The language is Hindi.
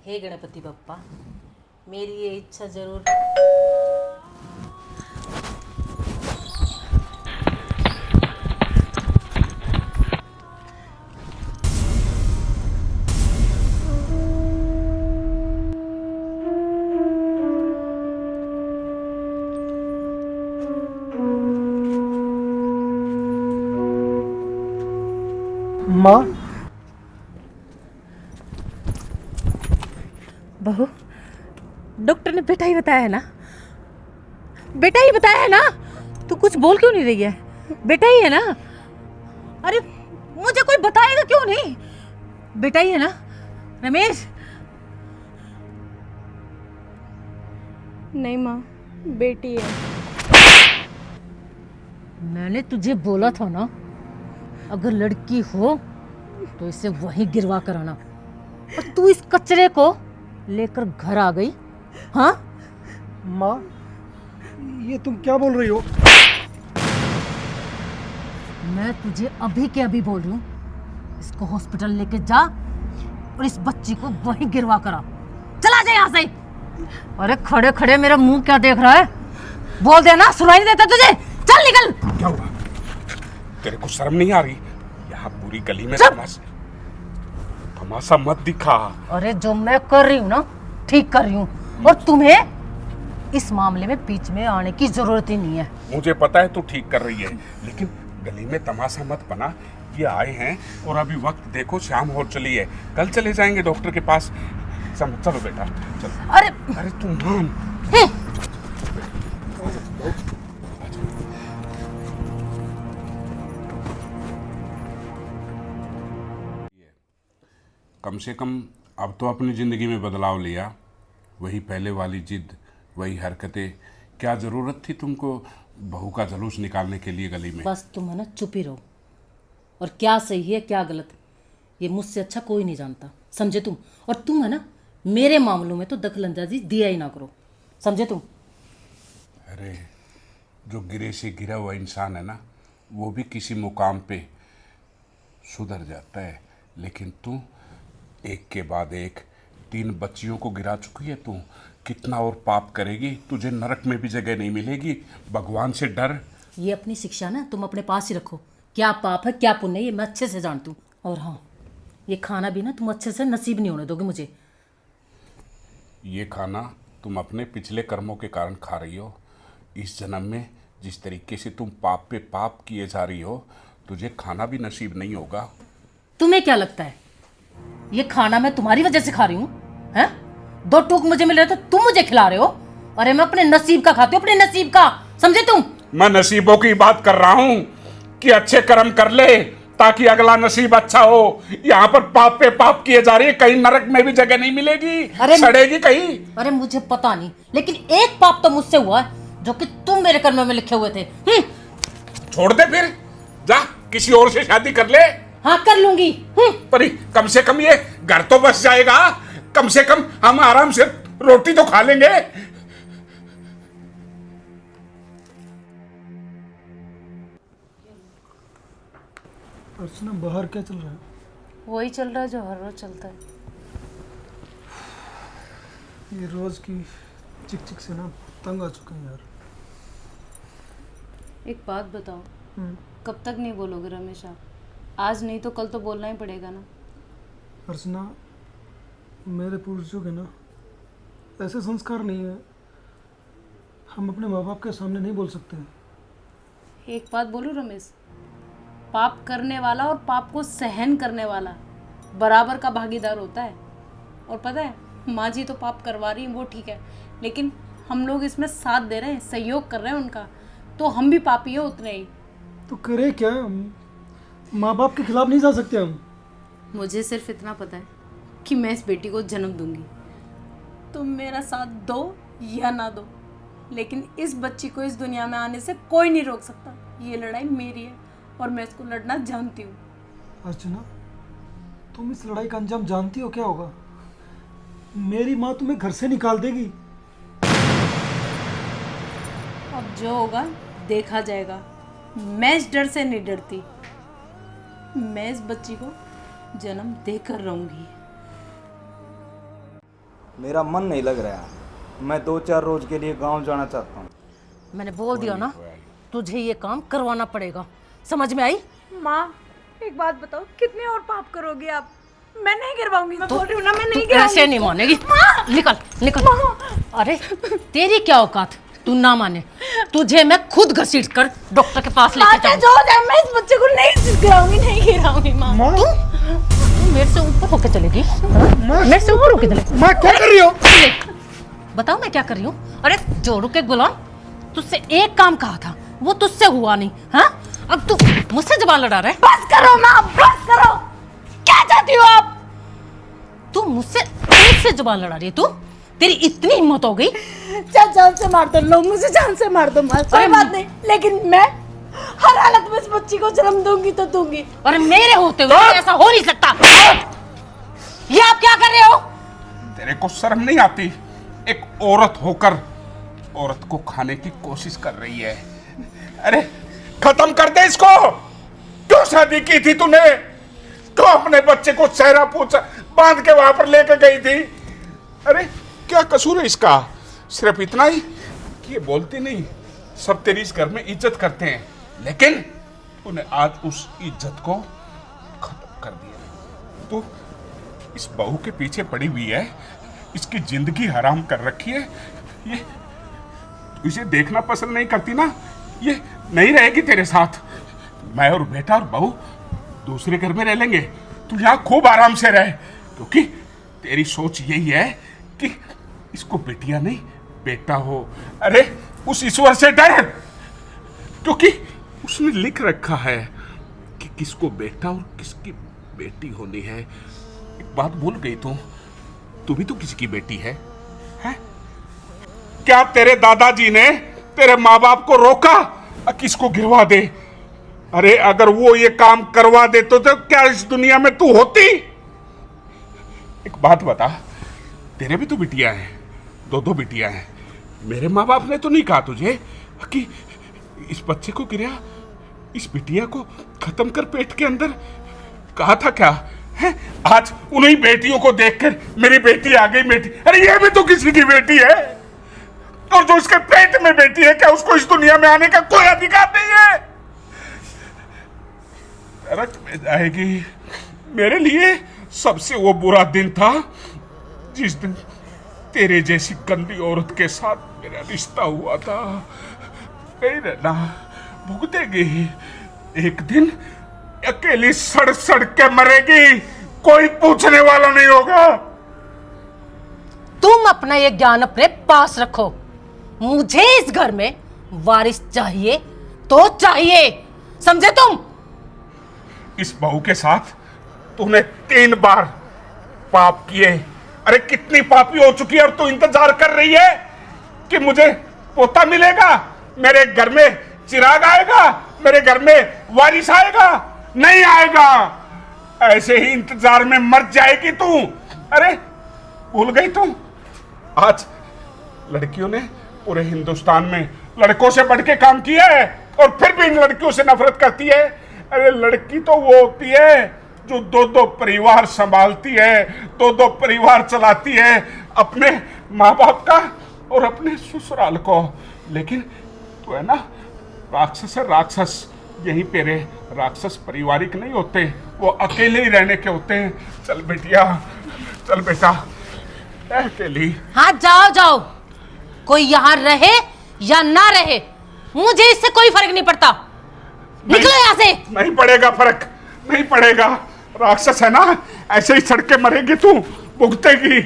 हे गणपति बप्पा, मेरी ये इच्छा जरूर। माँ, बहू, डॉक्टर ने बेटा ही बताया है ना? बेटा ही बताया है ना? तू कुछ बोल क्यों नहीं रही है? बेटा ही है ना? अरे मुझे कोई बताएगा क्यों नहीं? बेटा ही है ना रमेश? नहीं माँ, बेटी है। मैंने तुझे बोला था ना, अगर लड़की हो तो इसे वहीं गिरवा कर आना, और तू इस कचरे को लेकर घर आ गई। हाँ माँ, ये तुम क्या बोल रही हो? मैं तुझे अभी के अभी बोल रही हूँ, इसको हॉस्पिटल लेके जा और इस बच्ची को वहीं गिरवा कर आ। चला जा यहाँ से। अरे खड़े खड़े मेरा मुंह क्या देख रहा है? बोल देना, सुनाई नहीं देता तुझे? चल निकल। क्या हुआ? तेरे को शर्म नहीं आ रही? यहाँ पूरी गली में तमाशा मत दिखा। अरे जो मैं कर रही हूँ ना, ठीक कर रही हूँ, और तुम्हें इस मामले में बीच में आने की जरूरत ही नहीं है। मुझे पता है तू ठीक कर रही है, लेकिन गली में तमाशा मत बना। ये आए हैं और अभी वक्त देखो शाम हो चली है, कल चले जाएंगे डॉक्टर के पास। चलो बेटा चलो। अरे तू मान। कम से कम अब तो अपनी ज़िंदगी में बदलाव लिया। वही पहले वाली जिद, वही हरकतें। क्या ज़रूरत थी तुमको बहू का जुलूस निकालने के लिए गली में? बस तुम है ना चुप ही रहो, और क्या सही है क्या गलत ये मुझसे अच्छा कोई नहीं जानता, समझे तुम? और तुम है ना मेरे मामलों में तो दखलंदाजी दिया ही ना करो, समझे तुम? अरे जो गिरे से गिरा हुआ इंसान है ना, वो भी किसी मुकाम पे सुधर जाता है, लेकिन तू एक के बाद एक 3 बच्चियों को गिरा चुकी है। तू कितना और पाप करेगी? तुझे नरक में भी जगह नहीं मिलेगी। भगवान से डर। ये अपनी शिक्षा ना तुम अपने पास ही रखो। क्या पाप है क्या पुण्य है ये मैं अच्छे से जानती हूँ। और हाँ, ये खाना भी ना तुम अच्छे से नसीब नहीं होने दोगे मुझे। ये खाना तुम अपने पिछले कर्मों के कारण खा रही हो। इस जन्म में जिस तरीके से तुम पाप पे पाप किए जा रही हो, तुझे खाना भी नसीब नहीं होगा। तुम्हें क्या लगता है ये खाना मैं तुम्हारी वजह से खा रही हूँ? हैं? 2 टूक मुझे मिल रहे तो तुम मुझे खिला रहे हो? अरे मैं अपने नसीब का खाती हूँ, अपने नसीब का, समझे तुम? मैं नसीबों की बात कर रहा हूँ कि अच्छे कर्म कर ले ताकि अगला नसीब अच्छा हो। यहाँ पर पाप पे पाप किए जा रही है, कहीं नरक में भी जगह नहीं मिलेगी। अरे सड़ेगी कहीं। अरे मुझे पता नहीं, लेकिन एक पाप तो मुझसे हुआ है जो कि तुम मेरे कर्मों में लिखे हुए थे। छोड़ दे फिर, जा किसी और से शादी कर ले। हाँ कर लूंगी। पर कम से कम ये घर तो बस जाएगा, कम से कम हम आराम से रोटी तो खा लेंगे। अर्चना, बाहर क्या चल रहा है? वही चल रहा है जो हर रोज चलता है। ये रोज की चिक चिक से ना तंग आ चुका है यार। एक बात बताओ, कब तक नहीं बोलोगे रमेश आप? आज नहीं तो कल तो बोलना ही पड़ेगा ना। अर्चना, मेरे पूर्वजों के ना ऐसे संस्कार नहीं है, हम अपने माँ बाप के सामने नहीं बोल सकते। एक बात बोलूं रमेश, पाप करने वाला और पाप को सहन करने वाला बराबर का भागीदार होता है। और पता है, माँ जी तो पाप करवा रही हैं वो ठीक है, लेकिन हम लोग इसमें साथ दे रहे हैं, सहयोग कर रहे हैं उनका, तो हम भी पापी हैं उतने ही। तो करे क्या? माँ बाप के खिलाफ नहीं जा सकते हम। मुझे सिर्फ इतना पता है कि मैं इस बेटी को जन्म दूंगी। तुम मेरा साथ दो या ना दो, लेकिन इस बच्ची को इस दुनिया में आने से कोई नहीं रोक सकता। ये लड़ाई मेरी है और मैं इसको लड़ना जानती हूँ। अर्चना, तुम इस लड़ाई का अंजाम जानती हो क्या होगा? मेरी माँ तुम्हें घर से निकाल देगी। अब जो होगा देखा जाएगा। मैं इस डर से नहीं डरती, मैं इस बच्ची को जन्म देकर रहूंगी। मेरा मन नहीं लग रहा है। मैं 2-4 रोज के लिए गांव जाना चाहता हूँ। मैंने बोल दिया ना, तुझे ये काम करवाना पड़ेगा। समझ में आई? माँ एक बात बताओ, कितने और पाप करोगे आप? मैं नहीं गिरवाऊंगी, मैं बोल रही हूँ ना, मैं नहीं गिरवाऊंगी। ऐसे नहीं मानेगी। निकल निकल। अरे तेरी क्या औकात, तू ना माने। तुझे मैं खुद घसीट कर डॉक्टर के पास लेके माँ जो हो जाए, मैं इस बच्चे को नहीं गिराऊंगी, नहीं गिराऊंगी माँ। तू मेरे से ऊपर होके चलेगी? मेरे से ऊपर होके चलेगी? माँ क्या कर रही हो? बताओ मैं क्या कर रही हूँ? अरे जोड़ू के गुलाम, तुझसे एक काम कहा था, वो तुझसे हुआ नहीं। हाँ, अब तू मुझसे जबान लड़ा रहा है। बस करो माँ, बस करो। क्या चाहती हो आप? तू मुझसे जबान लड़ा रही है? तू, तेरी इतनी हिम्मत हो गई? चाहे जान से मार दो, लो मुझे जान से मार दो माँ, कोई बात नहीं, लेकिन मैं हर हालत में इस बच्ची को जन्म दूंगी तो दूंगी। और मेरे होते हुए ऐसा हो नहीं सकता। ये आप क्या कर रहे हो? तेरे को शर्म नहीं आती? एक औरत होकर औरत को खाने की कोशिश कर रही है। अरे खत्म कर दे इसको। क्यों शादी की थी तूने? क्यों अपने बच्चे को चेहरा पूछा बांध के वहां पर लेकर गई थी? अरे क्या कसूर है इसका? सिर्फ इतना ही कि ये बोलती नहीं, सब तेरी इस घर में इज्जत करते हैं, लेकिन तूने आज उस इज्जत को खत्म कर दिया। तू इस बहू के पीछे पड़ी हुई है, इसकी जिंदगी हराम कर रखी है। ये तू इसे देखना पसंद नहीं करती ना? ये नहीं रहेगी तेरे साथ। मैं और बेटा और बहू दूसरे घर में रह लेंगे, तू यहाँ खूब आराम से रह, क्योंकि तेरी सोच यही है कि इसको बेटियां नहीं बेटा हो। अरे उस ईश्वर से डर, क्योंकि उसने लिख रखा है कि किसको बेटा और किसकी बेटी होनी है। एक बात भूल गई तू भी तो किसी की बेटी है? क्या तेरे दादाजी ने तेरे माँ बाप को रोका किसको गिरवा दे? अरे अगर वो ये काम करवा दे तो क्या इस दुनिया में तू होती? एक बात बता, तेरे भी तो बिटिया हैं, 2 बिटिया हैं। मेरे माँ बाप ने तो नहीं कहा तुझे कि इस बच्चे को गिरा, इस बिटिया को खत्म कर पेट के अंदर? कहा था क्या है? आज उन्हीं बेटियों को देखकर मेरी बेटी आ गई बेटी। अरे ये भी तो किसी की बेटी है, और जो उसके पेट में बेटी है, क्या उसको इस दुनिया में आने का कोई अधिकार नहीं है? नरक में जाएगी। मेरे लिए सबसे वो बुरा दिन था जिस दिन तेरे जैसी गंदी औरत के साथ मेरा रिश्ता हुआ था। नहीं रहना, भुगतेगी। एक दिन अकेली सड़ सड़ के मरेगी, कोई पूछने वाला नहीं होगा। तुम अपना ये ज्ञान अपने पास रखो। मुझे इस घर में वारिस चाहिए तो चाहिए, समझे तुम? इस बहू के साथ तूने 3 बार पाप किए। अरे कितनी पापी हो चुकी है, और तू इंतजार कर रही है कि मुझे पोता मिलेगा, मेरे घर में चिराग आएगा, मेरे घर में वारिस आएगा? नहीं आएगा। ऐसे ही इंतजार में मर जाएगी तू। अरे भूल गई तू, आज लड़कियों ने पूरे हिंदुस्तान में लड़कों से बढ़ के काम किया है, और फिर भी इन लड़कियों से नफरत करती है। अरे लड़की तो वो होती है जो 2 परिवार संभालती है, 2 परिवार चलाती है, अपने माँ बाप का और अपने ससुराल को। लेकिन तो है ना, राक्षस है राक्षस। यहीं पे रे, राक्षस पारिवारिक नहीं होते, वो अकेले ही रहने के होते हैं। चल बेटिया, चल बेटा, अकेली। हाँ जाओ जाओ, कोई यहाँ रहे या ना रहे, मुझे इससे कोई फर्क नहीं पड़ता। निकलो यहाँ से। नहीं पड़ेगा फर्क, नहीं पड़ेगा। राक्षस है ना, ऐसे ही सड़के मरेगी तू, भुगतेगी।